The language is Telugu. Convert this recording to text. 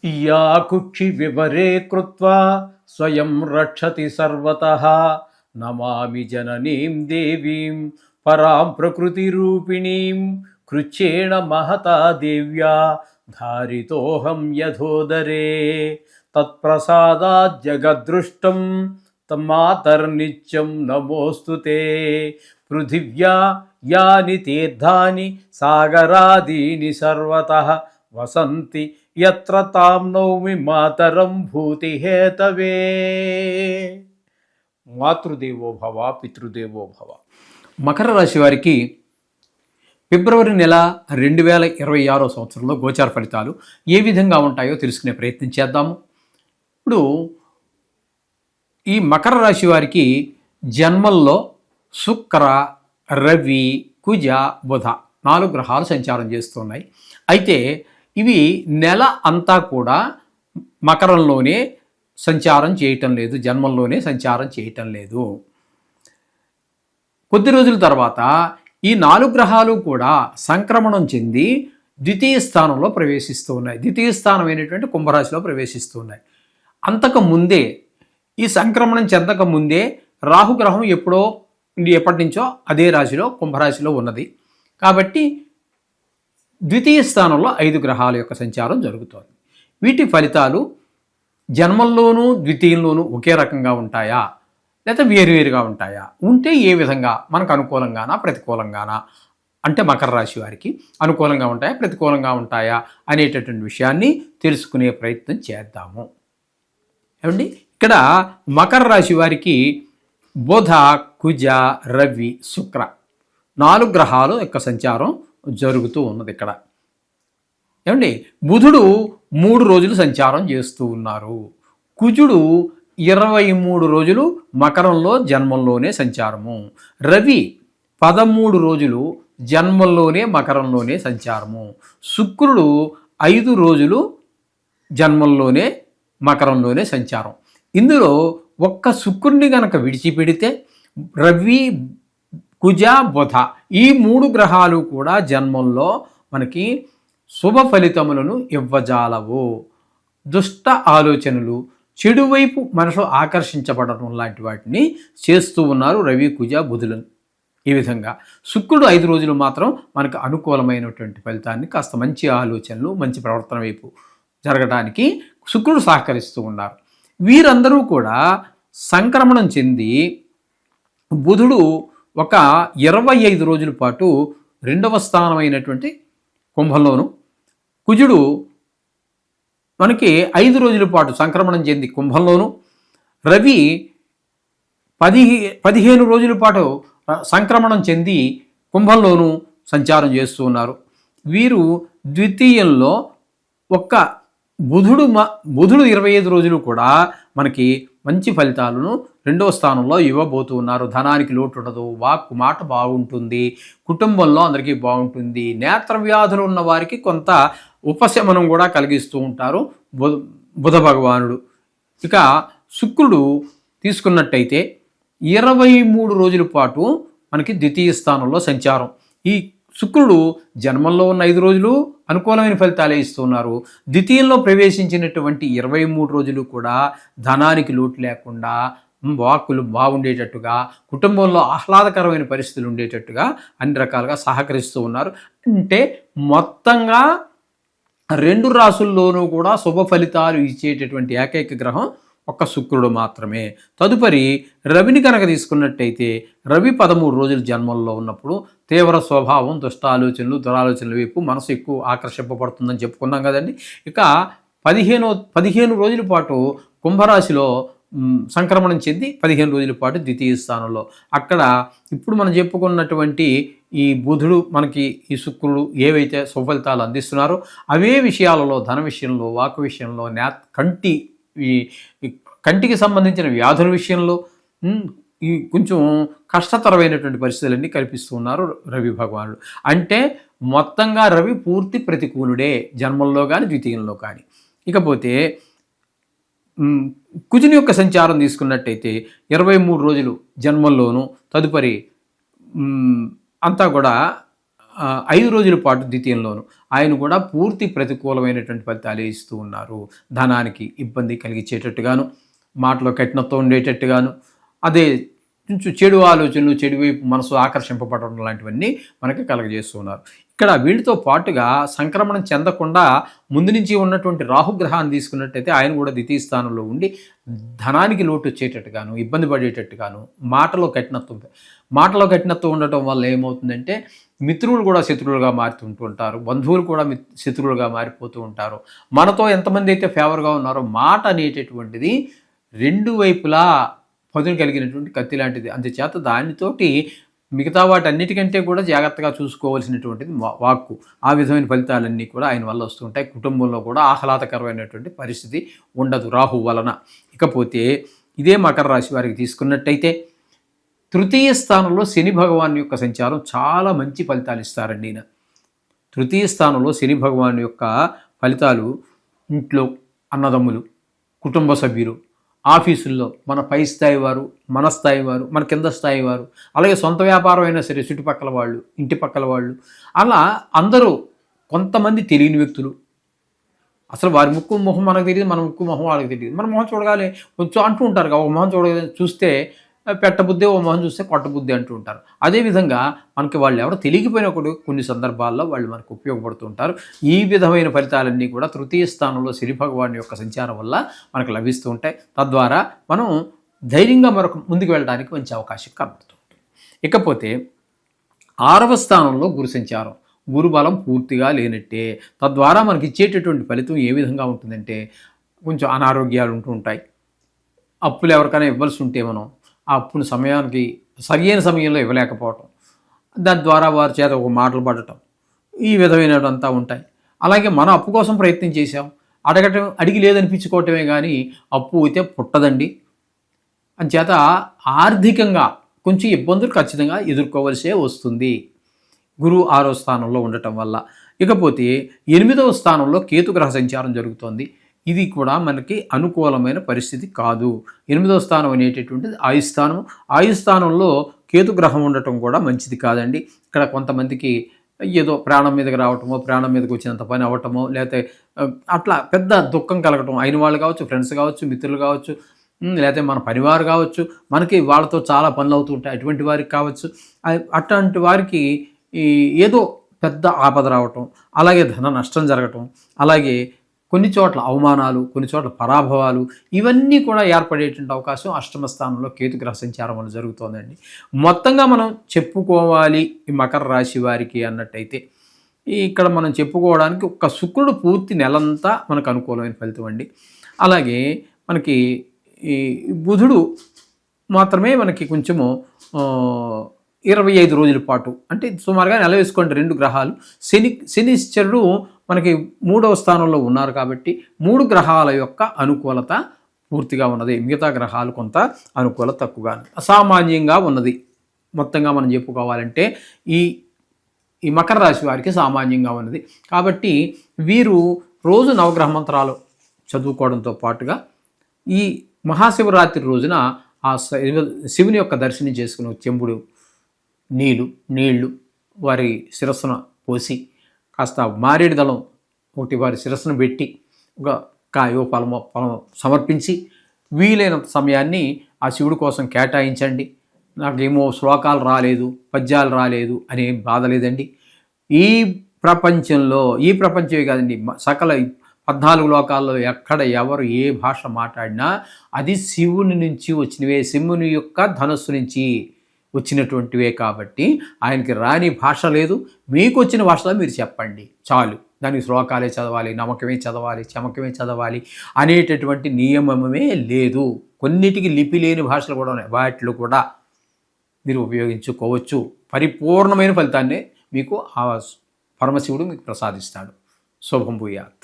या कुक्षि विवरे कृत्वा स्वयं रक्षति सर्वतः नमामि जननीं देवीं परां प्रकृतिरूपिणीं कृच्छ्रेण महता देव्या धारितोऽहं यथोदरे तत्प्रसादात् जगद्दृष्टं तन्मातर्नित्यं नमोऽस्तु ते पृथिव्या यानि तीर्थानि सागरादीनि सर्वतः वसन्ति यत्र तां नौमि मातरं भूतिहेतवे మాతృదేవో భవ పితృదేవో భవ. మకర రాశి వారికి ఫిబ్రవరి నెల 2026 సంవత్సరంలో గోచార ఫలితాలు ఏ విధంగా ఉంటాయో తెలుసుకునే ప్రయత్నం చేద్దాము. ఇప్పుడు ఈ మకర రాశి వారికి జన్మల్లో శుక్ర, రవి, కుజ, బుధ 4 గ్రహాలు సంచారం చేస్తున్నాయి. అయితే ఇవి నెల అంతా కూడా మకరంలోనే సంచారం చేయటం లేదు, జన్మంలోనే సంచారం చేయటం లేదు. కొద్ది రోజుల తర్వాత ఈ 4 గ్రహాలు కూడా సంక్రమణం చెంది ద్వితీయ స్థానంలో ప్రవేశిస్తూ ఉన్నాయి. ద్వితీయ స్థానం అయినటువంటి కుంభరాశిలో ప్రవేశిస్తూ ఉన్నాయి. అంతకు ముందే ఈ సంక్రమణం చెందక ముందే రాహుగ్రహం ఎప్పటి నుంచో అదే రాశిలో కుంభరాశిలో ఉన్నది. కాబట్టి ద్వితీయ స్థానంలో 5 గ్రహాల యొక్క సంచారం జరుగుతోంది. వీటి ఫలితాలు జన్మంలోనూ ద్వితీయంలోనూ ఒకే రకంగా ఉంటాయా, లేదా వేరువేరుగా ఉంటాయా, ఉంటే ఏ విధంగా మనకు అనుకూలంగానా ప్రతికూలంగానా, అంటే మకర రాశి వారికి అనుకూలంగా ఉంటాయా ప్రతికూలంగా ఉంటాయా అనేటటువంటి విషయాన్ని తెలుసుకునే ప్రయత్నం చేద్దాము. ఏమండి, ఇక్కడ మకర రాశి వారికి బుధ, కుజ, రవి, శుక్ర 4 గ్రహాలు యొక్క సంచారం జరుగుతూ ఉన్నది. ఇక్కడ ఏమండి, బుధుడు 3 రోజులు సంచారం చేస్తూ ఉన్నారు. కుజుడు 23 రోజులు మకరంలో జన్మంలోనే సంచారము. రవి 13 రోజులు జన్మంలోనే మకరంలోనే సంచారము. శుక్రుడు 5 రోజులు జన్మంలోనే మకరంలోనే సంచారం. ఇందులో ఒక్క శుక్రుడిని గనక విడిచిపెడితే రవి, కుజ, బుధ ఈ 3 గ్రహాలు కూడా జన్మంలో మనకి శుభ ఫలితములను ఇవ్వజాలవు. దుష్ట ఆలోచనలు, చెడు వైపు మనసు ఆకర్షించబడటం లాంటి వాటిని చేస్తూ ఉన్నారు రవి, కుజ, బుధులను. ఈ విధంగా శుక్రుడు 5 రోజులు మాత్రం మనకు అనుకూలమైనటువంటి ఫలితాన్ని, కాస్త మంచి ఆలోచనలు, మంచి ప్రవర్తన వైపు జరగడానికి శుక్రుడు సహకరిస్తూ ఉన్నారు. వీరందరూ కూడా సంక్రమణం చెంది బుధుడు ఒక 25 రోజుల పాటు 2వ స్థానమైనటువంటి కుంభంలోను, కుజుడు మనకి 5 రోజుల పాటు సంక్రమణం చెంది కుంభంలోను, రవి 15 రోజుల పాటు సంక్రమణం చెంది కుంభంలోను సంచారం చేస్తూ ఉన్నారు. వీరు ద్వితీయంలో ఒక్క బుధుడు 25 రోజులు కూడా మనకి మంచి ఫలితాలను 2వ స్థానంలో ఇవ్వబోతూ ఉన్నారు. ధనానికి లోటు ఉండదు, వాక్కు మాట బాగుంటుంది, కుటుంబంలో అందరికీ బాగుంటుంది. నేత్ర వ్యాధులు ఉన్న వారికి కొంత ఉపశమనం కూడా కలిగిస్తూ ఉంటారు బుధ భగవానుడు. ఇక శుక్రుడు తీసుకున్నట్టయితే 23 రోజుల పాటు మనకి ద్వితీయ స్థానంలో సంచారం. ఈ శుక్రుడు జన్మంలో ఉన్న 5 రోజులు అనుకూలమైన ఫలితాలే ఇస్తున్నారు. ద్వితీయంలో ప్రవేశించినటువంటి 23 రోజులు కూడా ధనానికి లోటు లేకుండా, వాక్కులు బాగుండేటట్టుగా, కుటుంబంలో ఆహ్లాదకరమైన పరిస్థితులు ఉండేటట్టుగా అన్ని రకాలుగా సహకరిస్తూ ఉన్నారు. అంటే మొత్తంగా 2 రాసుల్లోనూ కూడా శుభ ఫలితాలు ఇచ్చేటటువంటి ఏకైక గ్రహం ఒక్క శుక్రుడు మాత్రమే. తదుపరి రవిని కనుక తీసుకున్నట్టయితే రవి 13 రోజులు జన్మంలో ఉన్నప్పుడు తీవ్ర స్వభావం, దుష్టాలోచనలు, దురాలోచనల వైపు మనసు ఎక్కువ ఆకర్షింపబడుతుందని చెప్పుకున్నాం కదండి. ఇక 15 రోజుల పాటు కుంభరాశిలో సంక్రమణం చెంది 15 రోజుల పాటు ద్వితీయ స్థానంలో. అక్కడ ఇప్పుడు మనం చెప్పుకున్నటువంటి ఈ బుధుడు, మనకి ఈ శుక్రుడు ఏవైతే సుఫలితాలు అందిస్తున్నారో అవే విషయాలలో, ధన విషయంలో, వాక్ విషయంలో, కంటికి సంబంధించిన వ్యాధుల విషయంలో ఈ కొంచెం కష్టతరమైనటువంటి పరిస్థితులన్నీ కల్పిస్తూ ఉన్నారు రవి భగవానుడు. అంటే మొత్తంగా రవి పూర్తి ప్రతికూలుడే జన్మంలో కానీ ద్వితీయంలో కానీ. ఇకపోతే కుజుని యొక్క సంచారం తీసుకున్నట్టయితే 23 రోజులు జన్మంలోను, తదుపరి అంతా కూడా 5 రోజుల పాటు ద్వితీయంలోను ఆయన కూడా పూర్తి ప్రతికూలమైనటువంటి ఫలితాలే ఇస్తూ ఉన్నారు. ధనానికి ఇబ్బంది కలిగించేటట్టుగాను, మాటలో కఠినత్వం ఉండేటట్టుగాను, అదే కొంచెం చెడు ఆలోచనలు, చెడు వైపు మనసు ఆకర్షింపబడడం లాంటివన్నీ మనకి కలగజేస్తూ ఉన్నారు. ఇక్కడ వీళ్ళతో పాటుగా సంక్రమణం చెందకుండా ముందు నుంచి ఉన్నటువంటి రాహుగ్రహాన్ని తీసుకున్నట్టయితే ఆయన కూడా ద్వితీయ స్థానంలో ఉండి ధనానికి లోటు వచ్చేటట్టుగాను, ఇబ్బంది పడేటట్టుగాను, మాటలో కఠినత్వం ఉండటం వల్ల ఏమవుతుందంటే మిత్రులు కూడా శత్రువులుగా మారుతుంటూ ఉంటారు, బంధువులు కూడా శత్రువులుగా మారిపోతూ ఉంటారు. మనతో ఎంతమంది అయితే ఫేవర్గా ఉన్నారో మాట అనేటటువంటిది రెండు వైపులా పదును కలిగినటువంటి కత్తి లాంటిది. అందుచేత దానితోటి మిగతా వాటన్నిటికంటే కూడా జాగ్రత్తగా చూసుకోవాల్సినటువంటిది వాక్కు. ఆ విధమైన ఫలితాలన్నీ కూడా ఆయన వల్ల వస్తుంటాయి. కుటుంబంలో కూడా ఆహ్లాదకరమైనటువంటి పరిస్థితి ఉండదు రాహు వలన. ఇకపోతే ఇదే మకర రాశి వారికి తీసుకున్నట్టయితే తృతీయ స్థానంలో శని భగవాన్ యొక్క సంచారం చాలా మంచి ఫలితాలు ఇస్తారండి. ఈయన తృతీయ స్థానంలో శని భగవాన్ యొక్క ఫలితాలు ఇంట్లో అన్నదమ్ములు, కుటుంబ సభ్యులు, ఆఫీసుల్లో మన పై స్థాయి వారు, మన స్థాయి వారు, మన కింద స్థాయి వారు, అలాగే సొంత వ్యాపారం అయినా సరే చుట్టుపక్కల వాళ్ళు, ఇంటి పక్కల వాళ్ళు, అలా అందరూ కొంతమంది తెలియని వ్యక్తులు, అసలు వారి ముక్కు మొహం మనకు తెలియదు, మన ముక్కు మొహం వాళ్ళకి తెలియదు. మన మొహం చూడగానే కొంచెం అంటూ ఉంటారు కదా, ఒక మొహం చూస్తే పెట్టబుద్ధి, ఓ మొహం చూస్తే కొట్టబుద్ధి అంటూ ఉంటారు. అదేవిధంగా మనకి వాళ్ళు ఎవరో తెలియకపోయినా కూడా కొన్ని సందర్భాల్లో వాళ్ళు మనకు ఉపయోగపడుతూ ఉంటారు. ఈ విధమైన ఫలితాలన్నీ కూడా తృతీయ స్థానంలో శని భగవాన్ యొక్క సంచారం వల్ల మనకు లభిస్తూ ఉంటాయి. తద్వారా మనం ధైర్యంగా ముందుకు వెళ్ళడానికి మంచి అవకాశం కనబడుతుంది. ఇకపోతే 6వ స్థానంలో గురు సంచారం, గురుబలం పూర్తిగా లేనట్టే. తద్వారా మనకి ఇచ్చేటటువంటి ఫలితం ఏ విధంగా ఉంటుందంటే కొంచెం అనారోగ్యాలు ఉంటూ ఉంటాయి. అప్పులు ఎవరికైనా ఇవ్వాల్సి ఉంటే మనం ఆ అప్పును సమయానికి సరైన సమయంలో ఇవ్వలేకపోవటం, దాని ద్వారా వారి చేత ఒక మాటలు పడటం, ఈ విధమైనవంతా ఉంటాయి. అలాగే మనం అప్పు కోసం ప్రయత్నం చేశాం, అడిగి లేదనిపించుకోవటమే కానీ అప్పు అయితే పుట్టదండి. అంచేత ఆర్థికంగా కొంచెం ఇబ్బందులు ఖచ్చితంగా ఎదుర్కోవలసే వస్తుంది గురువు 6వ స్థానంలో ఉండటం వల్ల. ఇకపోతే 8వ స్థానంలో కేతుగ్రహ సంచారం జరుగుతోంది. ఇది కూడా మనకి అనుకూలమైన పరిస్థితి కాదు. 8వ స్థానం అనేటటువంటిది ఆయుస్థానం. ఆయుస్థానంలో కేతుగ్రహం ఉండటం కూడా మంచిది కాదండి. ఇక్కడ కొంతమందికి ఏదో ప్రాణం మీదకి రావటమో, ప్రాణం మీదకి వచ్చినంత పని అవ్వటమో, లేకపోతే అట్లా పెద్ద దుఃఖం కలగటం, అయిన వాళ్ళు కావచ్చు, ఫ్రెండ్స్ కావచ్చు, మిత్రులు కావచ్చు, లేకపోతే మన పరివారు కావచ్చు, మనకి వాళ్ళతో చాలా పనులు అవుతూ ఉంటాయి, అటువంటి వారికి కావచ్చు. అట్లాంటి వారికి ఏదో పెద్ద ఆపద రావటం, అలాగే ధన నష్టం జరగటం, అలాగే కొన్ని చోట్ల అవమానాలు, కొన్ని చోట్ల పరాభవాలు, ఇవన్నీ కూడా ఏర్పడేటువంటి అవకాశం 8వ స్థానంలో కేతుగ్రహ సంచారం వల్ల జరుగుతోందండి. మొత్తంగా మనం చెప్పుకోవాలి ఈ మకర రాశి వారికి అన్నట్టయితే ఇక్కడ మనం చెప్పుకోవడానికి ఒక్క శుక్రుడు పూర్తి నెలంతా మనకు అనుకూలమైన ఫలితం అండి. అలాగే మనకి ఈ బుధుడు మాత్రమే మనకి కొంచెము 25 రోజుల పాటు, అంటే సుమారుగా నెల వేసుకోండి 2 గ్రహాలు. శనిశ్చరుడు మనకి 3వ స్థానంలో ఉన్నారు కాబట్టి 3 గ్రహాల యొక్క అనుకూలత పూర్తిగా ఉన్నది. మిగతా గ్రహాలు కొంత అనుకూలత తక్కువగా అసామాన్యంగా ఉన్నది. మొత్తంగా మనం చెప్పుకోవాలంటే ఈ మకర రాశి వారికి సామాన్యంగా ఉన్నది. కాబట్టి వీరు రోజు నవగ్రహ మంత్రాలు చదువుకోవడంతో పాటుగా ఈ మహాశివరాత్రి రోజున ఆ శివుని యొక్క దర్శనం చేసుకుని చెంబుడు నీళ్లు వారి శిరస్సున పోసి కాస్త మారేడు దళం ఒకటి వారి శిరస్సును పెట్టి ఒక కాయో ఫలమో సమర్పించి వీలైనంత సమయాన్ని ఆ శివుడి కోసం కేటాయించండి. నాకేమో శ్లోకాలు రాలేదు, పద్యాలు రాలేదు అనే బాధ లేదండి. ఈ ప్రపంచమే కాదండి, సకల 14 లోకాల్లో ఎక్కడ ఎవరు ఏ భాష మాట్లాడినా అది శివుని నుంచి వచ్చినవే, శివుని యొక్క ధనస్సు నుంచి వచ్చినటువంటివే. కాబట్టి ఆయనకి రాని భాష లేదు. మీకు వచ్చిన భాషలో మీరు చెప్పండి చాలు. దానికి శ్లోకాలే చదవాలి, నమ్మకమే చదవాలి, చమకమే చదవాలి అనేటటువంటి నియమమే లేదు. కొన్నిటికి లిపి లేని భాషలు కూడా ఉన్నాయి, వాటిలో కూడా మీరు ఉపయోగించుకోవచ్చు. పరిపూర్ణమైన ఫలితాన్ని మీకు ఆ పరమశివుడు మీకు ప్రసాదిస్తాడు. శుభం భూయాత్.